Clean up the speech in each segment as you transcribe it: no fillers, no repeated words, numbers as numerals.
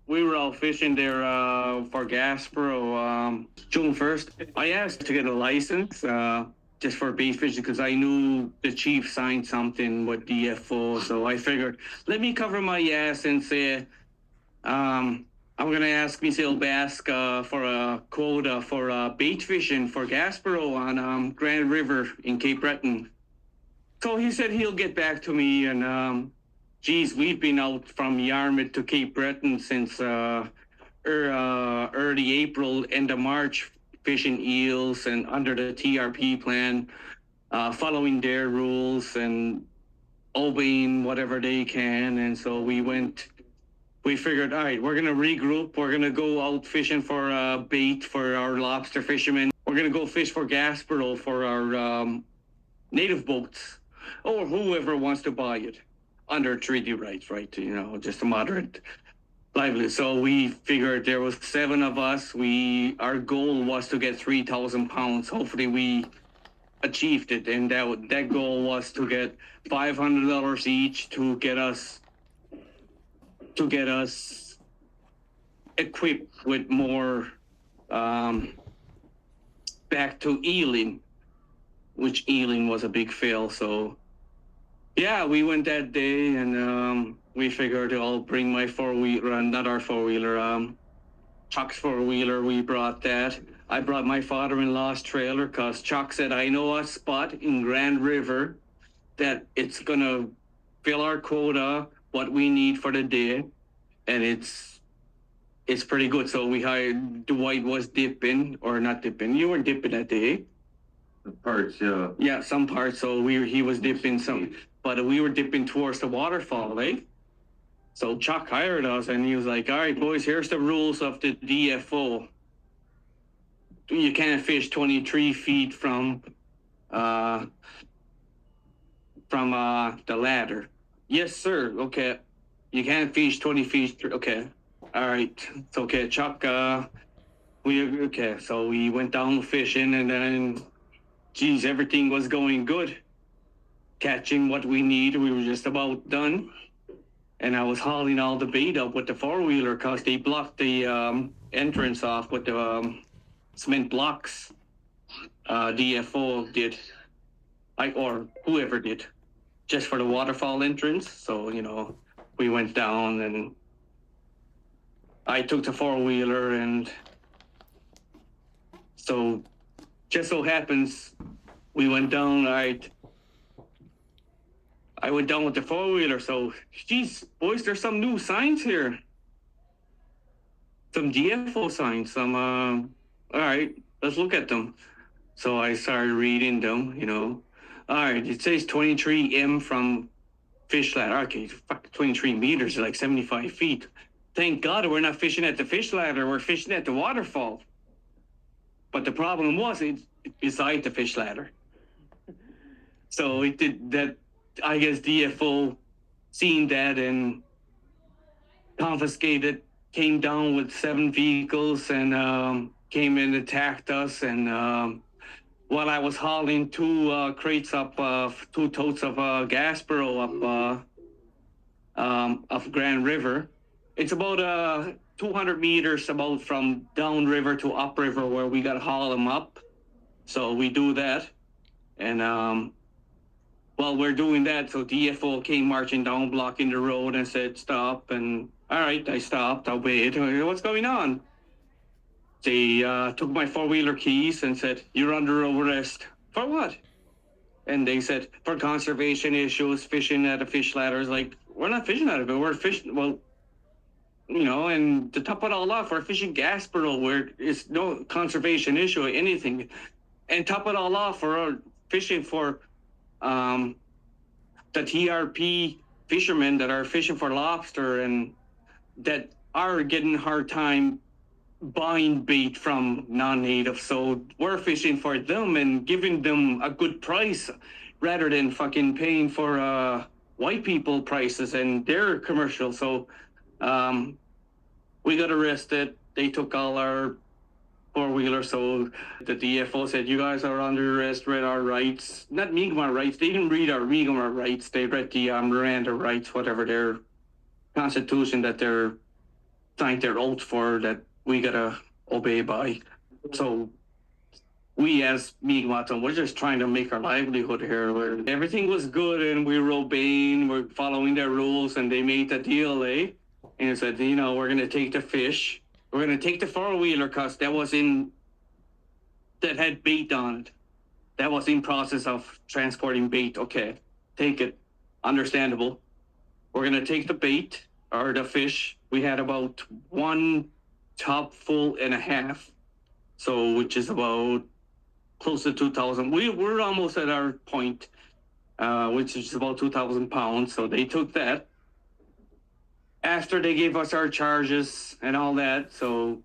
we were out fishing there for Gaspereau June 1st. I asked to get a license just for bait fishing because I knew the chief signed something with DFO. So I figured, let me cover my ass and say, I'm going to ask Michel Basque for a quota for bait fishing for Gaspereau on Grand River in Cape Breton. So he said he'll get back to me, and geez, we've been out from Yarmouth to Cape Breton since early April, end of March, fishing eels and under the TRP plan, following their rules and obeying whatever they can. And so we figured, all right, we're going to regroup. We're going to go out fishing for bait for our lobster fishermen. We're going to go fish for Gaspereau for our native boats or whoever wants to buy it under treaty rights, right? Just a moderate livelihood. So we figured there was 7 of us. Our goal was to get 3,000 pounds. Hopefully we achieved it. And that goal was to get $500 each to get us equipped with more back to eeling, which eeling was a big fail. So yeah, we went that day, and we figured I'll bring my 4-wheeler, not our 4-wheeler, Chuck's 4-wheeler. We brought that. I brought my father-in-law's trailer because Chuck said, I know a spot in Grand River that it's going to fill our quota, what we need for the day, and it's pretty good. So we hired, Dwight was dipping, or not dipping. You were dipping that day. Parts, yeah. Yeah, some parts. So he was dipping some, but we were dipping towards the waterfall, eh? So Chuck hired us, and he was like, all right, boys, here's the rules of the DFO. You can't fish 23 feet from the ladder. Yes, sir. Okay. You can't fish 20 feet. Okay. All right. It's okay. Chuck, okay. So we went down fishing, and then, geez, everything was going good. Catching what we need. We were just about done. And I was hauling all the bait up with the 4-wheeler because they blocked the entrance off with the cement blocks. DFO did. Or whoever did. Just for the waterfall entrance. So, we went down, and I took the 4-wheeler, and so just so happens we went down. I went down with the 4-wheeler. So, geez, boys, there's some new signs here. Some DFO signs. All right, let's look at them. So I started reading them, All right, it says 23 M from fish ladder. Okay, 23 meters, like 75 feet. Thank God we're not fishing at the fish ladder. We're fishing at the waterfall. But the problem was it's beside the fish ladder. So it did that. I guess DFO seen that and confiscated, came down with 7 vehicles and came in, attacked us. And while I was hauling 2 crates up, 2 totes of Gaspereau up Grand River. It's about 200 meters about from downriver to upriver where we got to haul them up. So we do that. And while we're doing that, so DFO came marching down, blocking the road and said, stop. And all right, I stopped. I waited. What's going on? They took my 4-wheeler keys and said, you're under arrest. For what? And they said, for conservation issues, fishing at a fish ladder. Is like, we're not fishing at it, but we're fishing. Well, and to top it all off, we're fishing Gaspereau where it's no conservation issue or anything. And top it all off, we're fishing for the TRP fishermen that are fishing for lobster and that are getting a hard time buying bait from non-native. So we're fishing for them and giving them a good price rather than fucking paying for white people prices and their commercials. So we got arrested. They took all our 4-wheeler. So the DFO said, you guys are under arrest, read our rights. Not Mi'kmaq rights. They didn't read our Mi'kmaq rights. They read the Miranda rights, whatever their constitution that they're signed their oath for that we gotta obey by. So we as Mi'kmaq, we're just trying to make our livelihood here. Where everything was good and we were obeying, we're following their rules, and they made the deal, eh? And it said, we're gonna take the fish, we're gonna take the four-wheeler because that had bait on it. That was in process of transporting bait. Okay, take it, understandable. We're gonna take the bait or the fish. We had about one top full and a half, so which is about close to 2,000. We're almost at our point, which is about 2,000 pounds. So they took that. After they gave us our charges and all that, so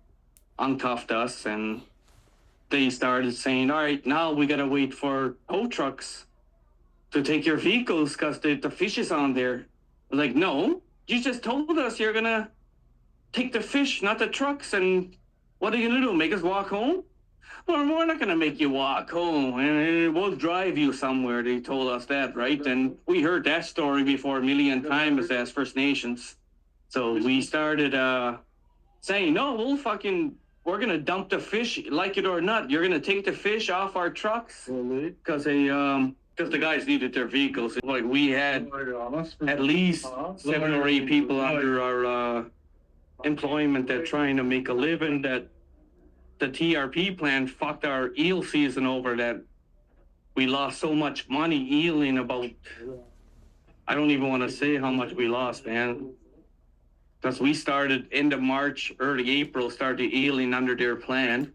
uncuffed us, and they started saying, all right, now we gotta wait for tow trucks to take your vehicles because the fish is on there. I was like, no, you just told us you're gonna take the fish, not the trucks, and what are you gonna do, make us walk home? Well, we're not gonna make you walk home, and we'll drive you somewhere. They told us that, right? And we heard that story before a million times as First Nations. So we started saying, no, we're gonna dump the fish, like it or not. You're gonna take the fish off our trucks because the guys needed their vehicles. Like we had at least 7 or 8 people under our employment that trying to make a living. That the TRP plan fucked our eel season over. That we lost so much money eeling. About, I don't even want to say how much we lost, man. Because we started end of March, early April, started eeling under their plan.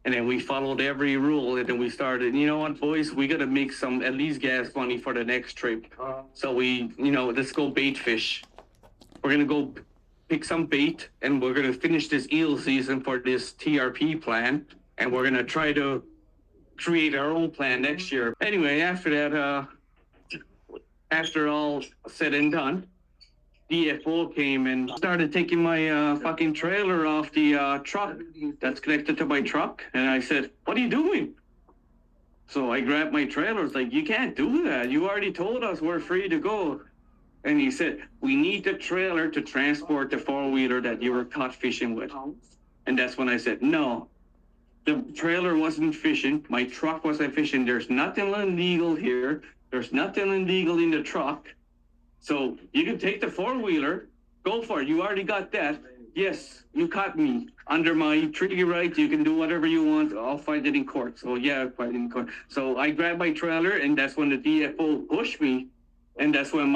And then we followed every rule. And then we started, you know what, boys, we got to make some at least gas money for the next trip. So we, let's go bait fish. We're going to go pick some bait, and we're going to finish this eel season for this TRP plan. And we're going to try to create our own plan next year. Anyway, after that, after all said and done, DFO came and started taking my fucking trailer off the truck that's connected to my truck. And I said, what are you doing? So I grabbed my trailer. It's like, you can't do that. You already told us we're free to go. And he said, we need the trailer to transport the four-wheeler that you were caught fishing with. And that's when I said, no, the trailer wasn't fishing. My truck wasn't fishing. There's nothing illegal here. There's nothing illegal in the truck. So you can take the four-wheeler, go for it. You already got that. Yes, you caught me. Under my treaty rights, you can do whatever you want. I'll fight it in court. So yeah, I'll fight it in court. So I grabbed my trailer, and that's when the DFO pushed me. And that's when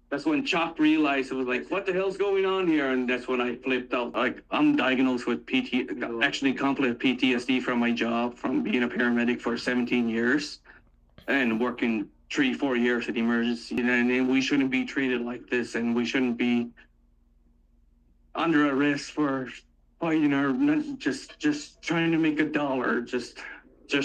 that's when Chop realized, it was like, what the hell's going on here? And that's when I flipped out. Like, I'm diagnosed with actually complete PTSD from my job, from being a paramedic for 17 years and working 3-4 years at emergency, and we shouldn't be treated like this, and we shouldn't be under arrest for fighting our, not just trying to make a dollar, just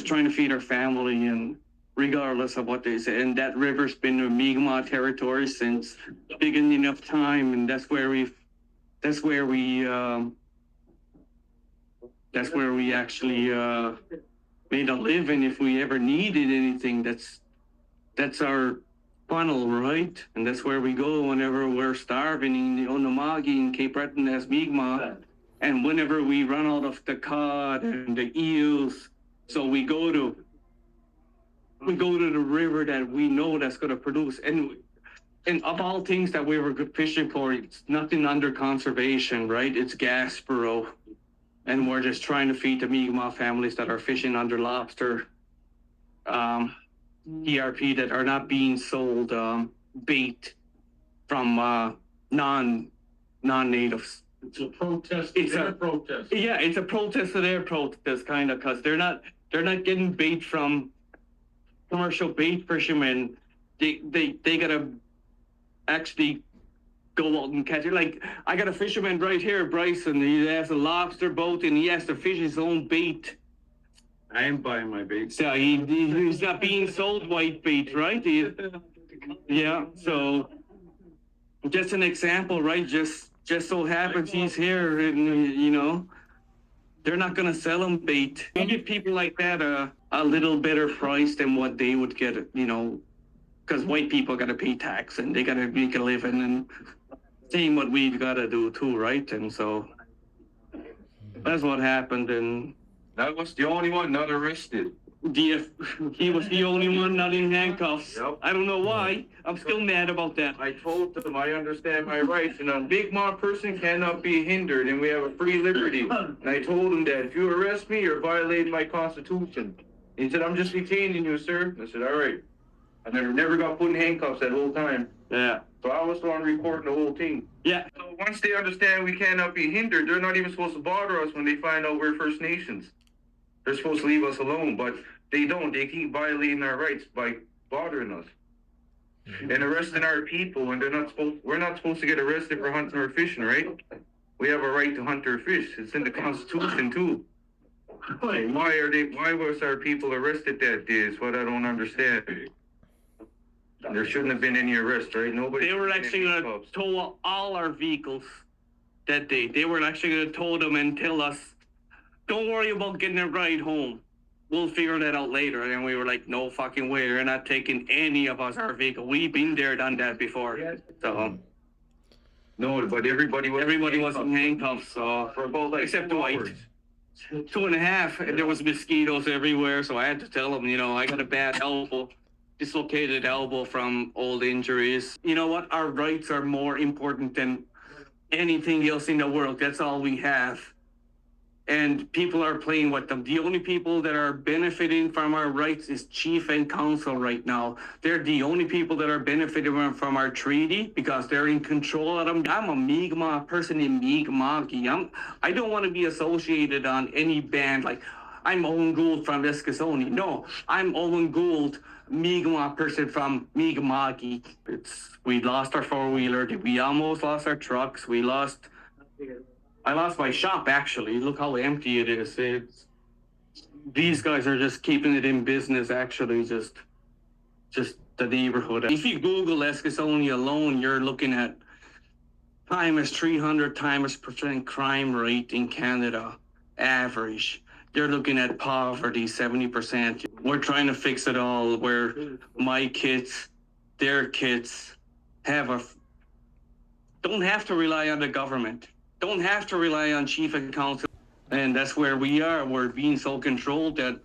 trying to feed our family, and regardless of what they say. And that river's been a Mi'kmaq territory since beginning of time, and that's where we actually made a living. If we ever needed anything, that's our funnel, right? And that's where we go whenever we're starving in the Onamagi and Cape Breton as Mi'kmaq. And whenever we run out of the cod and the eels, so we go to the river that we know that's going to produce. And of all things that we were fishing for, it's nothing under conservation, right? It's Gaspereau. And we're just trying to feed the Mi'kmaq families that are fishing under lobster. ERP that are not being sold bait from non-natives. It's a protest. Protest. Yeah, it's a protest of their protest, kind of, because they're not getting bait from commercial bait fishermen. They gotta actually go out and catch it. Like, I got a fisherman right here, Bryson. He has a lobster boat and he has to fish his own bait. I am buying my bait. So he's not being sold white bait, right? Yeah. So just an example, right? Just so happens he's here, and they're not gonna sell him bait. You give people like that a little better price than what they would get, because white people gotta pay tax and they gotta make a living, and seeing what we've got to do too, right? And so that's what happened. And That was the only one not arrested. he was the only one not in handcuffs. Yep. I don't know why. I'm still mad about that. I told them I understand my rights, and a big mob person cannot be hindered, and we have a free liberty. And I told him that if you arrest me, you're violating my constitution. He said, I'm just detaining you, sir. I said, all right. I never got put in handcuffs that whole time. Yeah. So I was the one reporting the whole thing. Yeah. So once they understand we cannot be hindered, they're not even supposed to bother us when they find out we're First Nations. They're supposed to leave us alone, but they don't. They keep violating our rights by bothering us and arresting our people. And we're not supposed to get arrested for hunting or fishing, right? We have a right to hunt or fish. It's in the Constitution too. Why was our people arrested that day? Is what I don't understand. There shouldn't have been any arrest, right? Nobody. They were actually going to tow all our vehicles that day. They were actually going to tow them and tell us, don't worry about getting a ride home. We'll figure that out later. And we were like, no fucking way. We're not taking any of us our vehicle. We've been there, done that before. So No, but everybody was in handcuffs. So for about like except 2 the white. hours. 2.5, and there was mosquitoes everywhere. So I had to tell them, I got a bad elbow. Dislocated elbow from old injuries. You know what? Our rights are more important than anything else in the world. That's all we have. And people are playing with them. The only people that are benefiting from our rights is chief and council right now. They're the only people that are benefiting from our treaty because they're in control of them. I'm a Mi'kmaq person in Mi'kmaq. I don't want to be associated on any band like I'm Owen Gould from Eskasoni. No, I'm Owen Gould, Mi'kmaq person from Mi'kmaq. We lost our four-wheeler. We almost lost our trucks. I lost my shop, actually. Look how empty it is. These guys are just keeping it in business, actually, just the neighborhood. If you Google Eskasoni alone, you're looking at times 300% crime rate in Canada, average. They're looking at poverty, 70%. We're trying to fix it all, where my kids, their kids, don't have to rely on the government. Don't have to rely on chief and council. And that's where we are. We're being so controlled that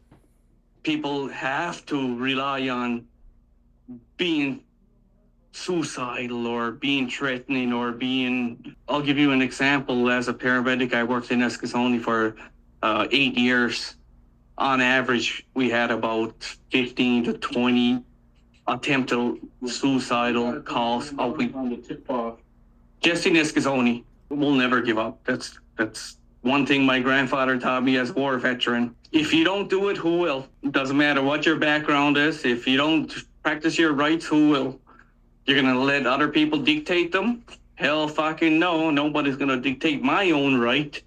people have to rely on being suicidal or being threatening or being... I'll give you an example. As a paramedic, I worked in Eskasoni for 8 years. On average, we had about 15 to 20 attempted suicidal calls a week. Just in Eskasoni. We'll never give up. That's one thing my grandfather taught me as a war veteran. If you don't do it, who will? It doesn't matter what your background is. If you don't practice your rights, who will? You're going to let other people dictate them? Hell fucking no. Nobody's going to dictate my own right.